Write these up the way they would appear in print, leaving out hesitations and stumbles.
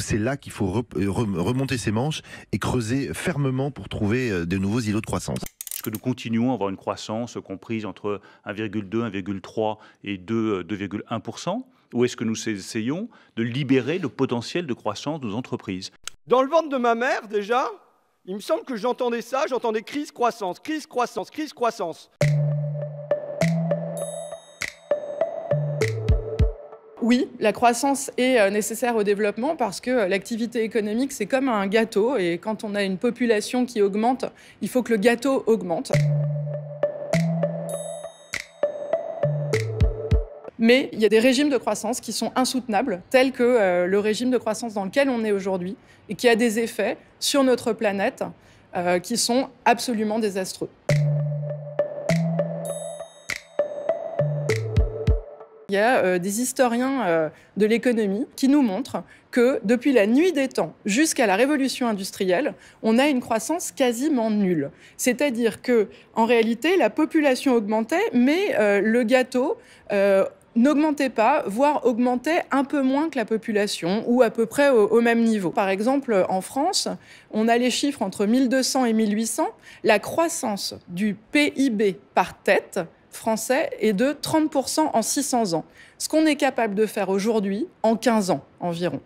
C'est là qu'il faut remonter ses manches et creuser fermement pour trouver de nouveaux îlots de croissance. Est-ce que nous continuons à avoir une croissance comprise entre 1,2, 1,3 et 2,1 %? Ou est-ce que nous essayons de libérer le potentiel de croissance de nos entreprises? Dans le ventre de ma mère, déjà, il me semble que j'entendais ça, j'entendais crise, croissance, crise, croissance, crise, croissance. Oui, la croissance est nécessaire au développement parce que l'activité économique, c'est comme un gâteau et quand on a une population qui augmente, il faut que le gâteau augmente. Mais il y a des régimes de croissance qui sont insoutenables, tels que le régime de croissance dans lequel on est aujourd'hui et qui a des effets sur notre planète qui sont absolument désastreux. Il y a des historiens de l'économie qui nous montrent que depuis la nuit des temps jusqu'à la révolution industrielle, on a une croissance quasiment nulle. C'est-à-dire que, en réalité, la population augmentait, mais le gâteau n'augmentait pas, voire augmentait un peu moins que la population, ou à peu près au même niveau. Par exemple, en France, on a les chiffres entre 1200 et 1800. La croissance du PIB par tête français est de 30% en 600 ans. Ce qu'on est capable de faire aujourd'hui en 15 ans environ.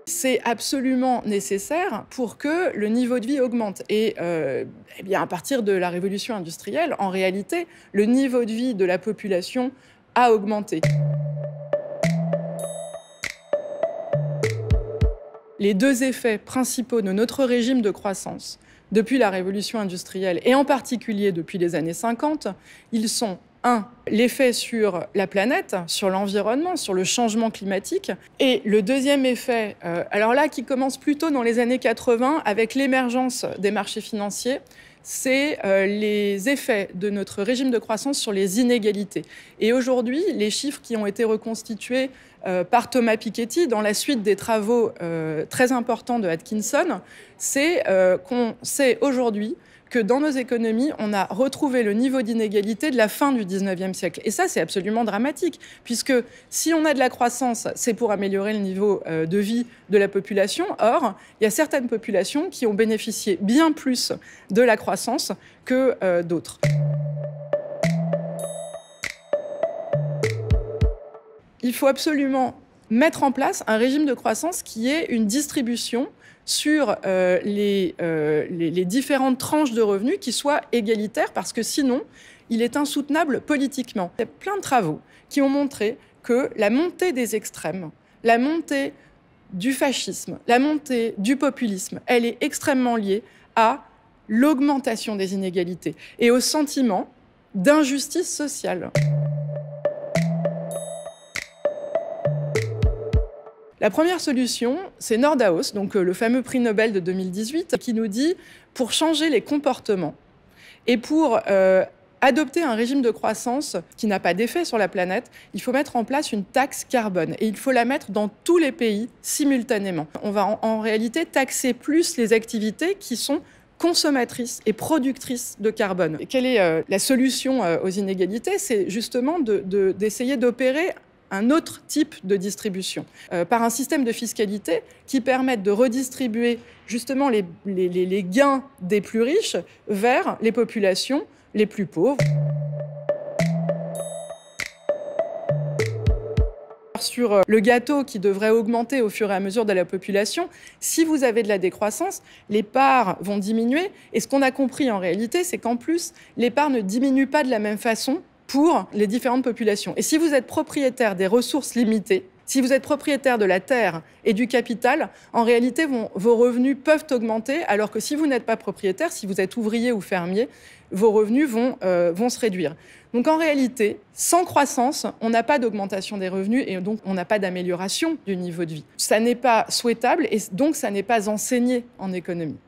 C'est absolument nécessaire pour que le niveau de vie augmente. Et eh bien, à partir de la révolution industrielle, en réalité, le niveau de vie de la population a augmenté. Les deux effets principaux de notre régime de croissance depuis la révolution industrielle, et en particulier depuis les années 50, ils sont 1. L'effet sur la planète, sur l'environnement, sur le changement climatique. Et le deuxième effet, alors là, qui commence plutôt dans les années 80 avec l'émergence des marchés financiers, c'est les effets de notre régime de croissance sur les inégalités. Et aujourd'hui, les chiffres qui ont été reconstitués par Thomas Piketty dans la suite des travaux très importants de Atkinson, c'est qu'on sait aujourd'hui que dans nos économies, on a retrouvé le niveau d'inégalité de la fin du 19e siècle. Et ça, c'est absolument dramatique, puisque si on a de la croissance, c'est pour améliorer le niveau de vie de la population. Or, il y a certaines populations qui ont bénéficié bien plus de la croissance que d'autres. Il faut absolument mettre en place un régime de croissance qui ait une distribution sur les différentes tranches de revenus qui soient égalitaires, parce que sinon, il est insoutenable politiquement. Il y a plein de travaux qui ont montré que la montée des extrêmes, la montée du fascisme, la montée du populisme, elle est extrêmement liée à l'augmentation des inégalités et au sentiment d'injustice sociale. La première solution, c'est Nordhaus, donc le fameux prix Nobel de 2018, qui nous dit, pour changer les comportements et pour adopter un régime de croissance qui n'a pas d'effet sur la planète, il faut mettre en place une taxe carbone. Et il faut la mettre dans tous les pays simultanément. On va en réalité taxer plus les activités qui sont consommatrices et productrices de carbone. Et quelle est la solution aux inégalités? C'est justement d'essayer d'opérer un autre type de distribution, par un système de fiscalité qui permette de redistribuer justement les gains des plus riches vers les populations les plus pauvres. Sur le gâteau qui devrait augmenter au fur et à mesure de la population, si vous avez de la décroissance, les parts vont diminuer. Et ce qu'on a compris en réalité, c'est qu'en plus, les parts ne diminuent pas de la même façon pour les différentes populations. Et si vous êtes propriétaire des ressources limitées, si vous êtes propriétaire de la terre et du capital, en réalité, vos revenus peuvent augmenter, alors que si vous n'êtes pas propriétaire, si vous êtes ouvrier ou fermier, vos revenus vont se réduire. Donc en réalité, sans croissance, on n'a pas d'augmentation des revenus et donc on n'a pas d'amélioration du niveau de vie. Ça n'est pas souhaitable et donc ça n'est pas enseigné en économie.